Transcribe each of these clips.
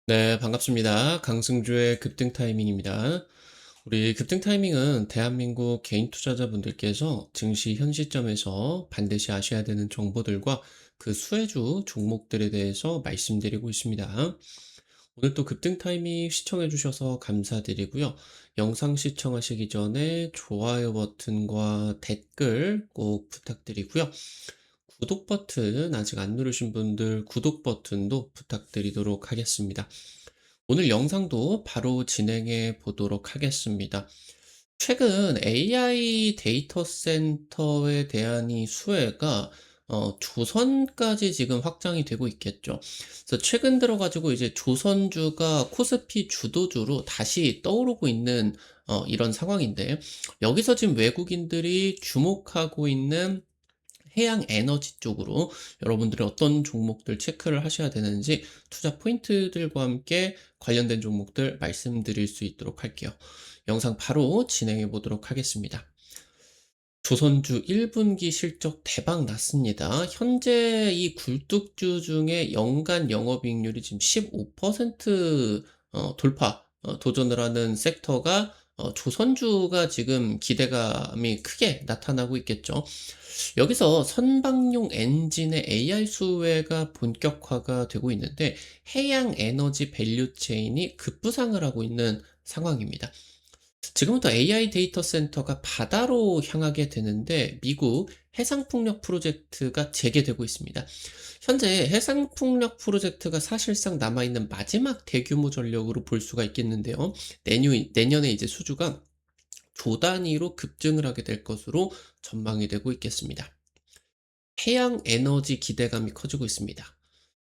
네, 반갑습니다. 강승주의 급등 타이밍입니다. 우리 급등 타이밍은 대한민국 개인 투자자분들께서 증시 현 시점에서 반드시 아셔야 되는 정보들과 그 수혜주 종목들에 대해서 말씀드리고 있습니다. 오늘 또 급등 타이밍 시청해 주셔서 감사드리고요. 영상 시청하시기 전에 좋아요 버튼과 댓글 꼭 부탁드리고요. 구독 버튼 아직 안 누르신 분들 구독 버튼도 부탁드리도록 하겠습니다. 오늘 영상도 바로 진행해 보도록 하겠습니다. 최근 AI 데이터 센터에 대한 이 수혜가 조선까지 지금 확장이 되고 있겠죠. 그래서 최근 들어 가지고 이제 조선주가 코스피 주도주로 다시 떠오르고 있는 이런 상황인데, 여기서 지금 외국인들이 주목하고 있는 해양 에너지 쪽으로 여러분들이 어떤 종목들 체크를 하셔야 되는지 투자 포인트들과 함께 관련된 종목들 말씀드릴 수 있도록 할게요. 영상 바로 진행해 보도록 하겠습니다. 조선주 1분기 실적 대박 났습니다. 현재 이 굴뚝주 중에 연간 영업이익률이 지금 15% 돌파, 도전을 하는 섹터가 조선주가 지금 기대감이 크게 나타나고 있겠죠. 여기서 선박용 엔진의 AI 수혜가 본격화가 되고 있는데, 해양 에너지 밸류 체인이 급부상을 하고 있는 상황입니다. 지금부터 AI 데이터 센터가 바다로 향하게 되는데, 미국 해상풍력 프로젝트가 재개되고 있습니다. 현재 해상풍력 프로젝트가 사실상 남아있는 마지막 대규모 전력으로 볼 수가 있겠는데요. 내년에 이제 수주가 조 단위로 급증을 하게 될 것으로 전망이 되고 있겠습니다. 해양 에너지 기대감이 커지고 있습니다.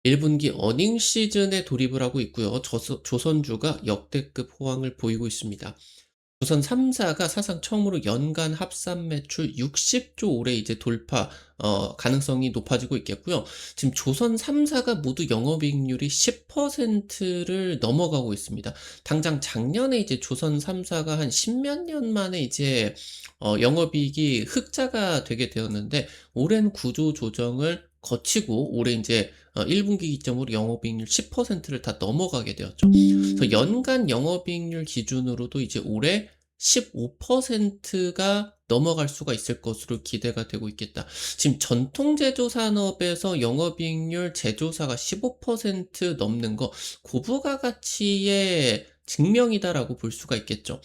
1분기 어닝 시즌에 돌입을 하고 있고요. 조선주가 역대급 호황을 보이고 있습니다. 조선 3사가 사상 처음으로 연간 합산 매출 60조 올해 이제 돌파 가능성이 높아지고 있겠고요. 지금 조선 3사가 모두 영업이익률이 10%를 넘어가고 있습니다. 당장 작년에 이제 조선 3사가 한 10몇 년 만에 이제 영업이익이 흑자가 되게 되었는데, 오랜 구조 조정을 거치고 올해 이제 1분기 기점으로 영업이익률 10%를 다 넘어가게 되었죠. 그래서 연간 영업이익률 기준으로도 이제 올해 15%가 넘어갈 수가 있을 것으로 기대가 되고 있겠다. 지금 전통 제조 산업에서 영업이익률 제조사가 15% 넘는 거 고부가 가치의 증명이다라고 볼 수가 있겠죠.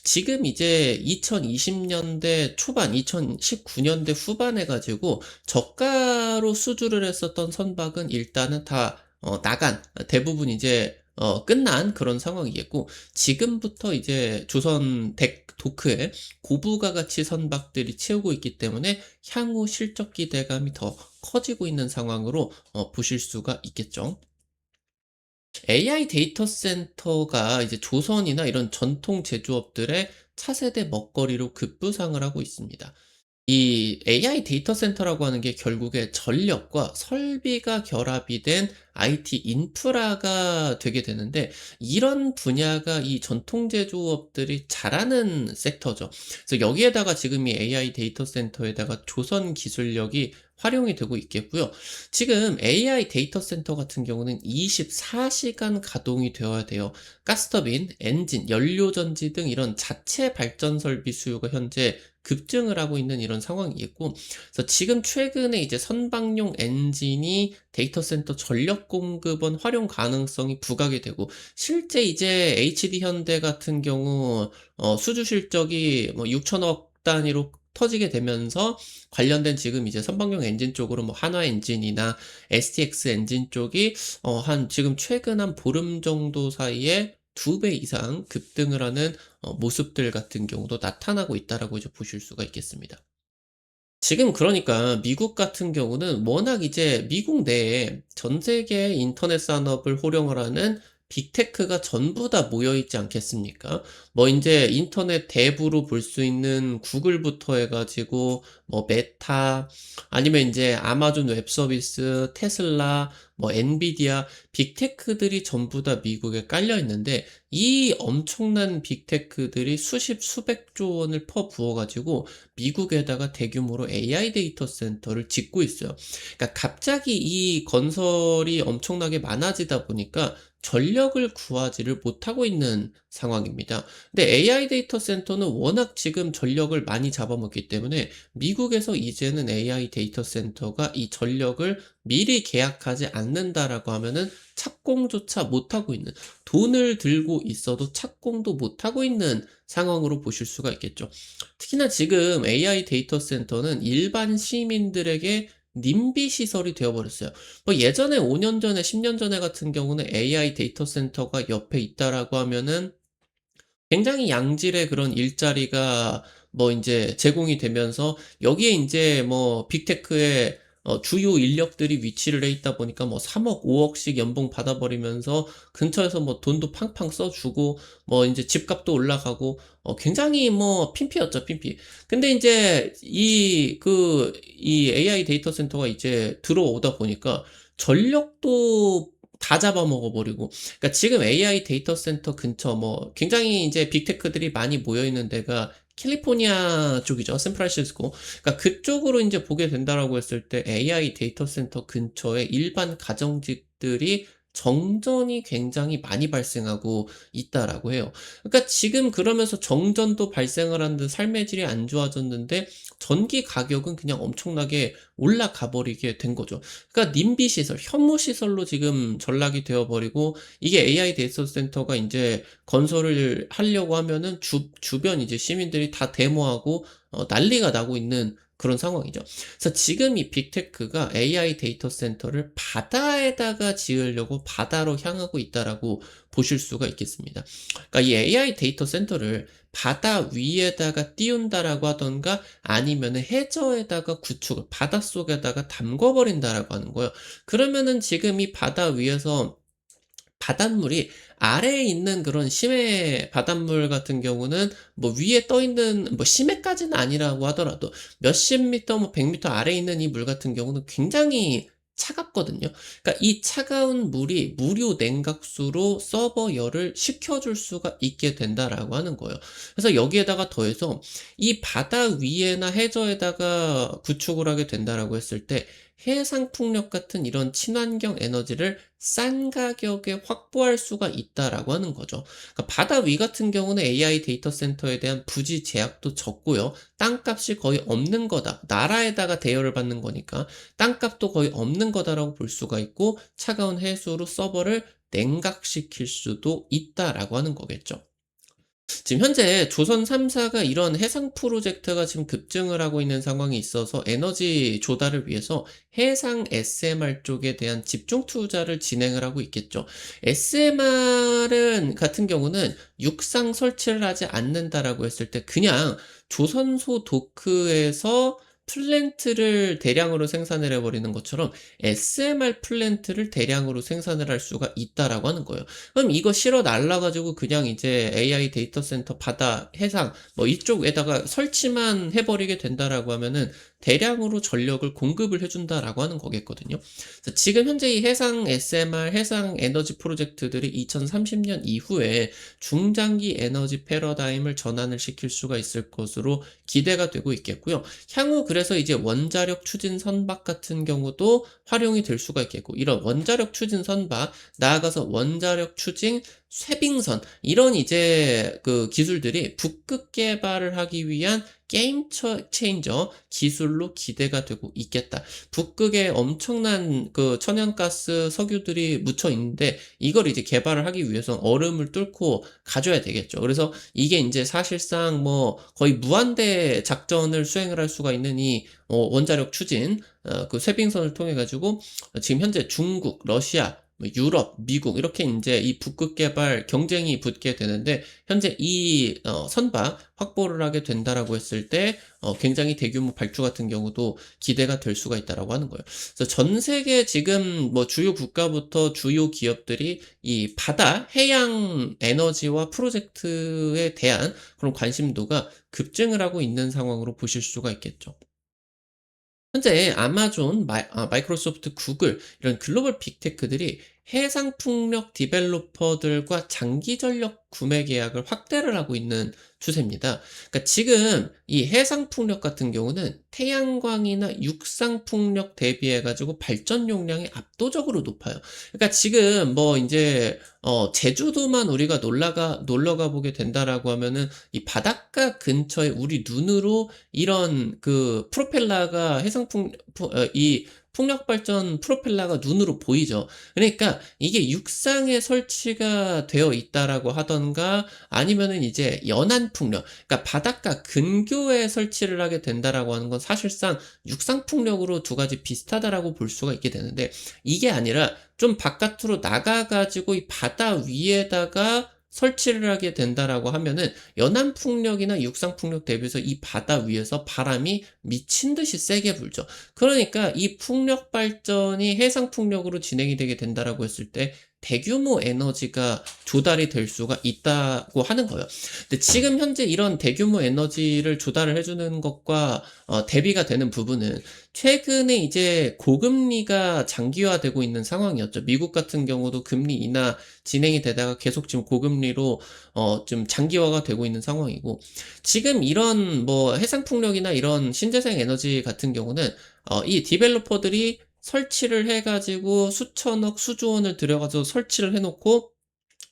지금 이제 2020년대 초반, 2019년대 후반에 가지고 저가로 수주를 했었던 선박은 일단은 다 나간, 대부분 이제 끝난 그런 상황이겠고, 지금부터 이제 조선 도크에 고부가 가치 선박들이 채우고 있기 때문에 향후 실적 기대감이 더 커지고 있는 상황으로 보실 수가 있겠죠. AI 데이터 센터가 이제 조선이나 이런 전통 제조업들의 차세대 먹거리로 급부상을 하고 있습니다. 이 AI 데이터 센터라고 하는 게 결국에 전력과 설비가 결합이 된 IT 인프라가 되게 되는데, 이런 분야가 이 전통 제조업들이 잘하는 섹터죠. 그래서 여기에다가 지금 이 AI 데이터 센터에다가 조선 기술력이 활용이 되고 있겠고요. 지금 AI 데이터 센터 같은 경우는 24시간 가동이 되어야 돼요. 가스터빈, 엔진, 연료전지 등 이런 자체 발전 설비 수요가 현재 급증을 하고 있는 이런 상황이겠고, 그래서 지금 최근에 이제 선박용 엔진이 데이터 센터 전력 공급원 활용 가능성이 부각이 되고, 실제 이제 HD 현대 같은 경우 수주 실적이 뭐 6천억 단위로 터지게 되면서, 관련된 지금 이제 선박용 엔진 쪽으로 뭐 한화 엔진이나 STX 엔진 쪽이 한 지금 최근 한 보름 정도 사이에 2배 이상 급등을 하는 모습들 같은 경우도 나타나고 있다라고 이제 보실 수가 있겠습니다. 지금 그러니까 미국 같은 경우는 워낙 이제 미국 내에 전 세계 인터넷 산업을 호령을 하는 빅테크가 전부 다 모여 있지 않겠습니까? 뭐 이제 인터넷 대부로 볼 수 있는 구글부터 해가지고 뭐 메타, 아니면 이제 아마존 웹 서비스, 테슬라, 뭐 엔비디아, 빅테크들이 전부 다 미국에 깔려 있는데 이 엄청난 빅테크들이 수십 수백 조 원을 퍼부어 가지고 미국에다가 대규모로 AI 데이터 센터를 짓고 있어요. 그러니까 갑자기 이 건설이 엄청나게 많아지다 보니까 전력을 구하지를 못하고 있는 상황입니다. 근데 AI 데이터 센터는 워낙 지금 전력을 많이 잡아먹기 때문에 미국에서 이제는 AI 데이터 센터가 이 전력을 미리 계약하지 않는다라고 하면은 착공조차 못하고 있는, 돈을 들고 있어도 착공도 못하고 있는 상황으로 보실 수가 있겠죠. 특히나 지금 AI 데이터 센터는 일반 시민들에게 님비 시설이 되어 버렸어요. 뭐 예전에 5년 전에 10년 전에 같은 경우는 AI 데이터 센터가 옆에 있다라고 하면은 굉장히 양질의 그런 일자리가 뭐 인제 제공이 되면서 여기에 인제 뭐 빅테크의 주요 인력들이 위치를 해 있다 보니까 뭐 3억 5 억씩 연봉 받아 버리면서 근처에서 뭐 돈도 팡팡 써 주고 뭐 인제 집값도 올라가고 굉장히 뭐 핀피였죠, 핀피. 근데 인제 이 AI 데이터 센터가 이제 들어오다 보니까 전력도 다 잡아먹어 버리고, 그러니까 지금 AI 데이터 센터 근처 뭐 굉장히 이제 빅테크들이 많이 모여 있는 데가 캘리포니아 쪽이죠. 샌프란시스코. 그러니까 그쪽으로 인제 보게 된다라고 했을 때 AI 데이터 센터 근처에 일반 가정집들이 정전이 굉장히 많이 발생하고 있다라고 해요. 그러니까 지금 그러면서 정전도 발생을 하는데 삶의 질이 안 좋아졌는데 전기 가격은 그냥 엄청나게 올라가 버리게 된 거죠. 그러니까 님비 시설, 혐오 시설로 지금 전락이 되어 버리고, 이게 AI 데이터 센터가 인제 건설을 하려고 하면은 주변 이제 시민들이 다 데모하고 난리가 나고 있는 그런 상황이죠. 그래서 지금 이 빅테크가 AI 데이터 센터를 바다에다가 지으려고 바다로 향하고 있다라고 보실 수가 있겠습니다. 그러니까 이 AI 데이터 센터를 바다 위에다가 띄운다라고 하든가 아니면은 해저에다가 구축을 바닷속에다가 담궈 버린다라고 하는 거예요. 그러면은 지금 이 바다 위에서 바닷물이 아래에 있는 그런 심해 바닷물 같은 경우는 뭐 위에 떠 있는, 뭐 심해까지는 아니라고 하더라도 몇십 미터 뭐 100 미터 아래에 있는 이 물 같은 경우는 굉장히 차갑거든요. 그러니까 이 차가운 물이 무료 냉각수로 서버 열을 식혀줄 수가 있게 된다라고 하는 거예요. 그래서 여기에다가 더해서 이 바다 위에나 해저에다가 구축을 하게 된다라고 했을 때 해상 풍력 같은 이런 친환경 에너지를 싼 가격에 확보할 수가 있다라고 하는 거죠. 그러니까 바다 위 같은 경우는 AI 데이터 센터에 대한 부지 제약도 적고요. 땅값이 거의 없는 거다. 나라에다가 대여를 받는 거니까 땅값도 거의 없는 거다라고 볼 수가 있고, 차가운 해수로 서버를 냉각시킬 수도 있다라고 하는 거겠죠. 지금 현재 조선 3 사가 이런 해상 프로젝트가 지금 급증을 하고 있는 상황이 있어서 에너지 조달을 위해서 해상 SMR 쪽에 대한 집중 투자를 진행을 하고 있겠죠. SMR은 같은 경우는 육상 설치를 하지 않는다라고 했을 때 그냥 조선소 도크에서 플랜트를 대량으로 생산을 해 버리는 것처럼 SMR 플랜트를 대량으로 생산을 할 수가 있다라고 하는 거예요. 그럼 이거 실어 날라 가지고 그냥 이제 AI 데이터 센터 바다, 해상 뭐 이쪽에다가 설치만 해 버리게 된다라고 하면은 대량으로 전력을 공급을 해 준다라고 하는 거겠거든요. 그래서 지금 현재 이 해상 SMR, 해상 에너지 프로젝트들이 2030년 이후에 중장기 에너지 패러다임을 전환을 시킬 수가 있을 것으로 기대가 되고 있겠고요. 향후 그래서 이제 원자력 추진 선박 같은 경우도 활용이 될 수가 있겠고, 이런 원자력 추진 선박, 나아가서 원자력 추진 쇄빙선, 이런 이제 그 기술들이 북극 개발을 하기 위한 게임 체인저 기술로 기대가 되고 있겠다. 북극에 엄청난 그 천연가스 석유들이 묻혀 있는데 이걸 이제 개발을 하기 위해서 얼음을 뚫고 가져야 되겠죠. 그래서 이게 인제 사실상 뭐 거의 무한대 작전을 수행을 할 수가 있는 이 원자력 추진 그 쇄빙선을 통해 가지고 지금 현재 중국, 러시아, 뭐 유럽, 미국 이렇게 인제 이 북극 개발 경쟁이 붙게 되는데, 현재 이 선박 확보를 하게 된다라고 했을 때 굉장히 대규모 발주 같은 경우도 기대가 될 수가 있다라고 하는 거예요. 그래서 전 세계 지금 뭐 주요 국가부터 주요 기업들이 이 바다, 해양 에너지와 프로젝트에 대한 그런 관심도가 급증을 하고 있는 상황으로 보실 수가 있겠죠. 현재 아마존, 마이크로소프트, 구글 이런 글로벌 빅테크들이 해상 풍력 디벨로퍼들과 장기 전력 구매 계약을 확대를 하고 있는 추세입니다. 그러니까 지금 이 해상 풍력 같은 경우는 태양광이나 육상 풍력 대비해 가지고 발전 용량이 압도적으로 높아요. 그러니까 지금 뭐 인제 제주도만 우리가 놀러 가 보게 된다라고 하면은 이 바닷가 근처에 우리 눈으로 이런 그 프로펠러가 이 풍력 발전 프로펠러가 눈으로 보이죠. 그러니까 이게 육상에 설치가 되어 있다라고 하던가 아니면은 이제 연안 풍력, 그러니까 바닷가 근교에 설치를 하게 된다라고 하는 건 사실상 육상 풍력으로 두 가지 비슷하다라고 볼 수가 있게 되는데, 이게 아니라 좀 바깥으로 나가 가지고 이 바다 위에다가 설치를 하게 된다라고 하면은 연안 풍력이나 육상 풍력 대비해서 이 바다 위에서 바람이 미친 듯이 세게 불죠. 그러니까 이 풍력 발전이 해상 풍력으로 진행이 되게 된다라고 했을 때 대규모 에너지가 조달이 될 수가 있다고 하는 거예요. 근데 지금 현재 이런 대규모 에너지를 조달을 해주는 것과 대비가 되는 부분은 최근에 이제 고금리가 장기화되고 있는 상황이었죠. 미국 같은 경우도 금리 인하 진행이 되다가 계속 지금 고금리로 좀 장기화가 되고 있는 상황이고, 지금 이런 뭐 해상풍력이나 이런 신재생 에너지 같은 경우는 이 디벨로퍼들이 설치를 해 가지고 수천억, 수조원을 들여 가지고 설치를 해 놓고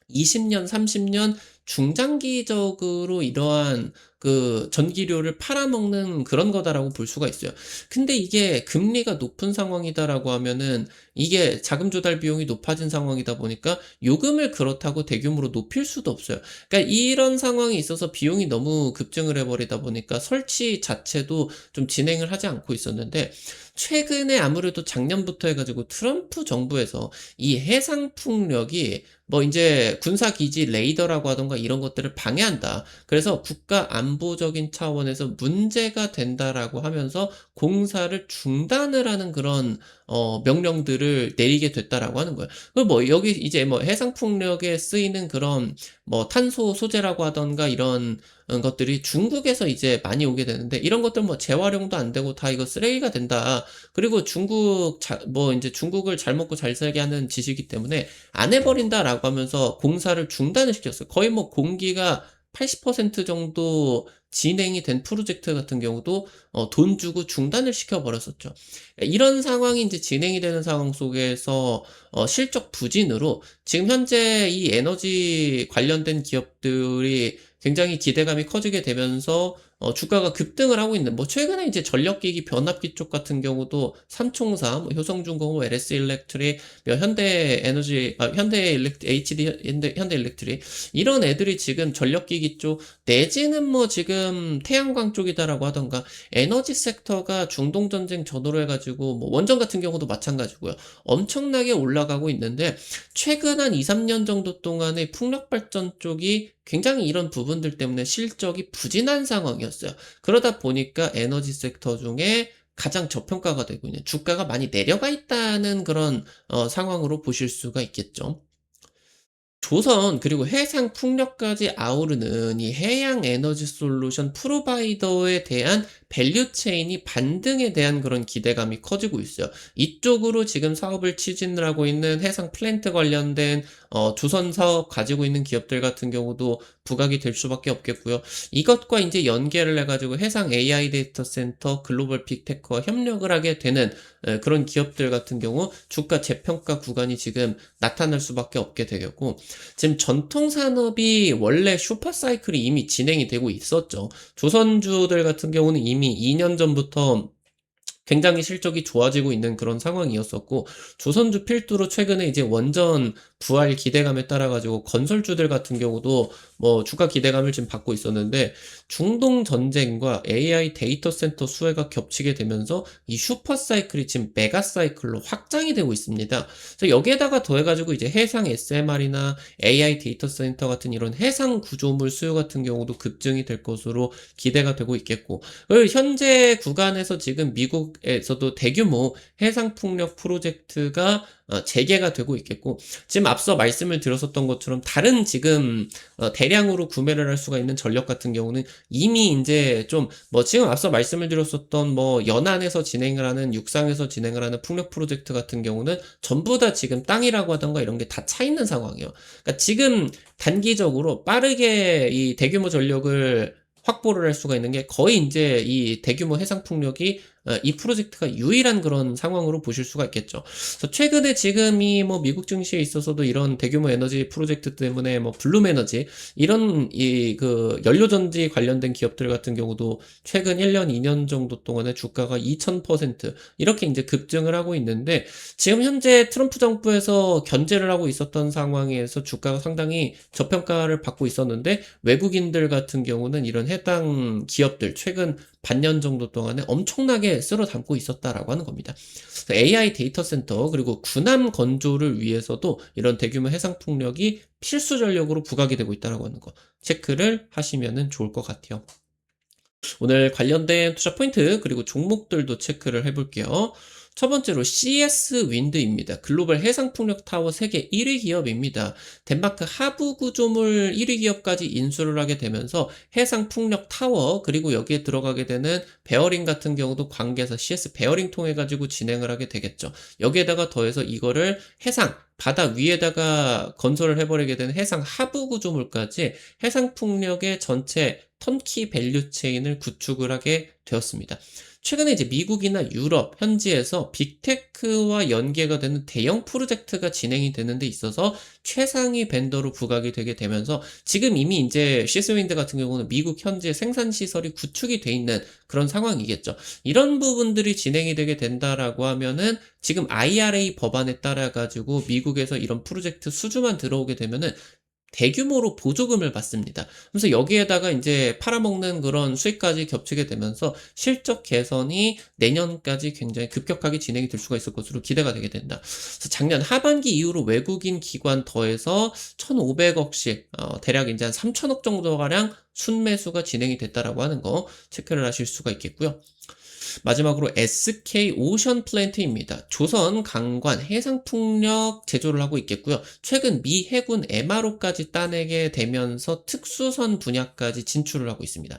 20년, 30년 중장기적으로 이러한 그 전기료를 팔아먹는 그런 거다라고 볼 수가 있어요. 근데 이게 금리가 높은 상황이다라고 하면은 이게 자금 조달 비용이 높아진 상황이다 보니까 요금을 그렇다고 대규모로 높일 수도 없어요. 그러니까 이런 상황이 있어서 비용이 너무 급증을 해버리다 보니까 설치 자체도 좀 진행을 하지 않고 있었는데, 최근에 아무래도 작년부터 해가지고 트럼프 정부에서 이 해상 풍력이 뭐 이제 군사기지 레이더라고 하던가 이런 것들을 방해한다, 그래서 국가 안보적인 차원에서 문제가 된다라고 하면서 공사를 중단을 하는 그런 명령들을 내리게 됐다라고 하는 거예요. 그 뭐 여기 이제 뭐 해상 풍력에 쓰이는 그런 뭐 탄소 소재라고 하던가 이런 것들이 중국에서 이제 많이 오게 되는데, 이런 것들 뭐 재활용도 안 되고 다 이거 쓰레기가 된다. 그리고 뭐 이제 중국을 잘 먹고 잘 살게 하는 짓이기 때문에 안 해버린다라고 하면서 공사를 중단을 시켰어요. 거의 뭐 공기가 80% 정도 진행이 된 프로젝트 같은 경우도 돈 주고 중단을 시켜버렸었죠. 이런 상황이 이제 진행이 되는 상황 속에서 실적 부진으로 지금 현재 이 에너지 관련된 기업들이 굉장히 기대감이 커지게 되면서 주가가 급등을 하고 있는, 뭐 최근에 이제 전력기기 변압기 쪽 같은 경우도 삼총사, 뭐 효성중공업, LS 일렉트릭, 현대 일렉트 HD 현대 일렉트릭 이런 애들이 지금 전력기기 쪽 내지는 뭐 지금 태양광 쪽이다라고 하던가 에너지 섹터가 중동 전쟁 전후로 해가지고 뭐 원전 같은 경우도 마찬가지고요. 엄청나게 올라가고 있는데, 최근 한 2, 3년 정도 동안의 풍력 발전 쪽이 굉장히 이런 부분들 때문에 실적이 부진한 상황이었어요. 그러다 보니까 에너지 섹터 중에 가장 저평가가 되고 있는, 주가가 많이 내려가 있다는 그런 상황으로 보실 수가 있겠죠. 조선 그리고 해상 풍력까지 아우르는 이 해양 에너지 솔루션 프로바이더에 대한 밸류 체인이 반등에 대한 그런 기대감이 커지고 있어요. 이쪽으로 지금 사업을 추진을 하고 있는 해상 플랜트 관련된 조선 사업 가지고 있는 기업들 같은 경우도 부각이 될 수밖에 없겠고요. 이것과 이제 연계를 해가지고 해상 AI 데이터 센터 글로벌 빅테크와 협력을 하게 되는 그런 기업들 같은 경우 주가 재평가 구간이 지금 나타날 수밖에 없게 되겠고, 지금 전통 산업이 원래 슈퍼 사이클이 이미 진행이 되고 있었죠. 조선주들 같은 경우는 이미 2년 전부터 굉장히 실적이 좋아지고 있는 그런 상황이었었고, 조선주 필두로 최근에 이제 원전 부활 기대감에 따라 가지고 건설주들 같은 경우도 뭐 주가 기대감을 지금 받고 있었는데, 중동 전쟁과 AI 데이터 센터 수혜가 겹치게 되면서 이 슈퍼 사이클이 지금 메가 사이클로 확장이 되고 있습니다. 그래서 여기에다가 더해 가지고 이제 해상 SMR이나 AI 데이터 센터 같은 이런 해상 구조물 수요 같은 경우도 급증이 될 것으로 기대가 되고 있겠고, 그리고 현재 구간에서 지금 미국에서도 대규모 해상 풍력 프로젝트가 재개가 되고 있겠고, 지금 앞서 말씀을 드렸었던 것처럼 다른 지금 대량으로 구매를 할 수가 있는 전력 같은 경우는 이미 인제 좀 뭐 지금 앞서 말씀을 드렸었던 뭐 연안에서 진행을 하는 육상에서 진행을 하는 풍력 프로젝트 같은 경우는 전부 다 지금 땅이라고 하던가 이런 게 다 차 있는 상황이에요. 그러니까 지금 단기적으로 빠르게 이 대규모 전력을 확보를 할 수가 있는 게 거의 인제 이 대규모 해상 풍력이 이 프로젝트가 유일한 그런 상황으로 보실 수가 있겠죠. 그래서 최근에 지금 이 뭐 미국 증시에 있어서도 이런 대규모 에너지 프로젝트 때문에 뭐 블룸 에너지 이런 이 그 연료 전지 관련된 기업들 같은 경우도 최근 1 년, 2년 정도 동안에 주가가 2000% 이렇게 인제 급증을 하고 있는데 지금 현재 트럼프 정부에서 견제를 하고 있었던 상황에서 주가가 상당히 저평가를 받고 있었는데 외국인들 같은 경우는 이런 해당 기업들 최근 반년 정도 동안에 엄청나게 쓸어 담고 있었다라고 하는 겁니다. AI 데이터 센터 그리고 군함 건조를 위해서도 이런 대규모 해상 풍력이 필수 전력으로 부각이 되고 있다라고 하는 거 체크를 하시면은 좋을 것 같아요. 오늘 관련된 투자 포인트 그리고 종목들도 체크를 해볼게요. 첫 번째로 CS 윈드입니다. 글로벌 해상풍력 타워 세계 1위 기업입니다. 덴마크 하부 구조물 1위 기업까지 인수를 하게 되면서 해상풍력 타워 그리고 여기에 들어가게 되는 베어링 같은 경우도 관계사 CS 베어링 통해 가지고 진행을 하게 되겠죠. 여기에다가 더해서 이거를 해상 바다 위에다가 건설을 해버리게 되는 해상 하부 구조물까지 해상풍력의 전체 턴키 밸류 체인을 구축을 하게 되었습니다. 최근에 이제 미국이나 유럽 현지에서 빅테크와 연계가 되는 대형 프로젝트가 진행이 되는 데 있어서 최상위 벤더로 부각이 되게 되면서 지금 이미 이제 시스윈드 같은 경우는 미국 현지에 생산 시설이 구축이 돼 있는 그런 상황이겠죠. 이런 부분들이 진행이 되게 된다라고 하면은 지금 IRA 법안에 따라 가지고 미국에서 이런 프로젝트 수주만 들어오게 되면은 대규모로 보조금을 받습니다. 그래서 여기에다가 인제 팔아먹는 그런 수익까지 겹치게 되면서 실적 개선이 내년까지 굉장히 급격하게 진행이 될 수가 있을 것으로 기대가 되게 된다. 그래서 작년 하반기 이후로 외국인 기관 더해서 1,500억씩 대략 인제 한 3,000억 정도가량 순매수가 진행이 됐다라고 하는 거 체크를 하실 수가 있겠고요. 마지막으로 SK 오션 플랜트입니다. 조선 강관 해상풍력 제조를 하고 있겠고요. 최근 미 해군 MRO까지 따내게 되면서 특수선 분야까지 진출을 하고 있습니다.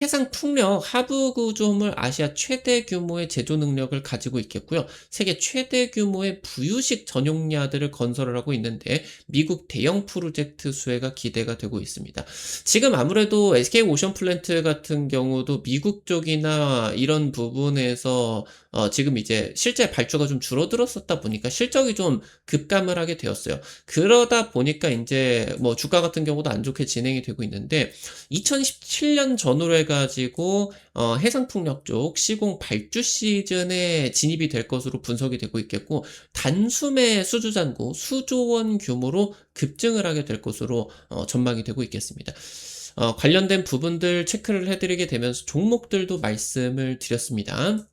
해상 풍력 하부 구조물 아시아 최대 규모의 제조 능력을 가지고 있겠고요. 세계 최대 규모의 부유식 전용야드를 건설을 하고 있는데 미국 대형 프로젝트 수혜가 기대가 되고 있습니다. 지금 아무래도 SK 오션 플랜트 같은 경우도 미국 쪽이나 이런 부분에서 지금 이제 실제 발주가 좀 줄어들었었다 보니까 실적이 좀 급감을 하게 되었어요. 그러다 보니까 인제 뭐 주가 같은 경우도 안 좋게 진행이 되고 있는데 2017년 전후로 해 가지고 해상풍력 쪽 시공 발주 시즌에 진입이 될 것으로 분석이 되고 있겠고 단숨에 수주잔고 수조원 규모로 급증을 하게 될 것으로 전망이 되고 있겠습니다. 관련된 부분들 체크를 해 드리게 되면서 종목들도 말씀을 드렸습니다.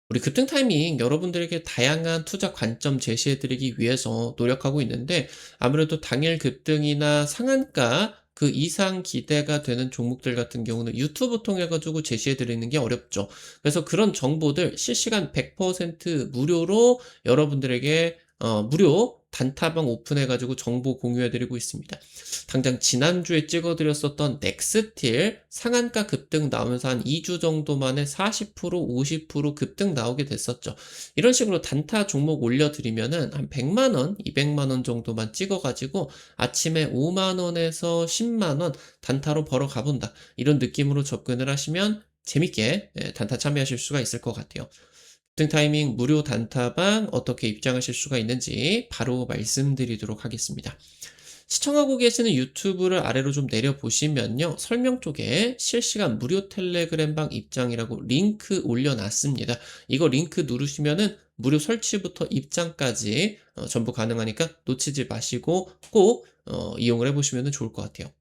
우리 급등 타이밍 여러분들에게 다양한 투자 관점 제시해 드리기 위해서 노력하고 있는데 아무래도 당일 급등이나 상한가 그 이상 기대가 되는 종목들 같은 경우는 유튜브 통해 가지고 제시해 드리는 게 어렵죠. 그래서 그런 정보들 실시간 100% 무료로 여러분들에게 무료 단타방 오픈해 가지고 정보 공유해 드리고 있습니다. 당장 지난주에 찍어 드렸었던 넥스틸 상한가 급등 나오면서 한 2주 정도 만에 40% 50% 급등 나오게 됐었죠. 이런 식으로 단타 종목 올려 드리면은 한 100만 원, 200만 원 정도만 찍어 가지고 아침에 5만 원에서 10만 원 단타로 벌어 가 본다. 이런 느낌으로 접근을 하시면 재밌게 단타 참여하실 수가 있을 것 같아요. 급등 타이밍 무료 단타방 어떻게 입장하실 수가 있는지 바로 말씀드리도록 하겠습니다. 시청하고 계시는 유튜브를 아래로 좀 내려보시면요. 설명 쪽에 실시간 무료 텔레그램방 입장이라고 링크 올려놨습니다. 이거 링크 누르시면은 무료 설치부터 입장까지 전부 가능하니까 놓치지 마시고 꼭 이용을 해보시면 좋을 것 같아요.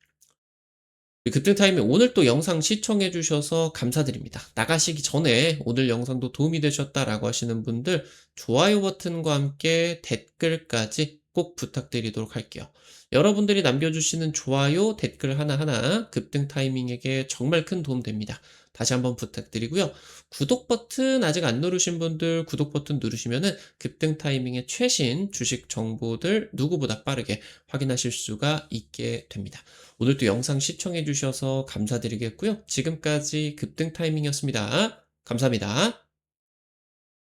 급등 타임에 오늘 또 영상 시청해 주셔서 감사드립니다. 나가시기 전에 오늘 영상도 도움이 되셨다라고 하시는 분들 좋아요 버튼과 함께 댓글까지 꼭 부탁드리도록 할게요. 여러분들이 남겨주시는 좋아요, 댓글 하나하나 급등 타이밍에게 정말 큰 도움 됩니다. 다시 한번 부탁드리고요. 구독 버튼 아직 안 누르신 분들 구독 버튼 누르시면은 급등 타이밍의 최신 주식 정보들 누구보다 빠르게 확인하실 수가 있게 됩니다. 오늘도 영상 시청해 주셔서 감사드리겠고요. 지금까지 급등 타이밍이었습니다. 감사합니다.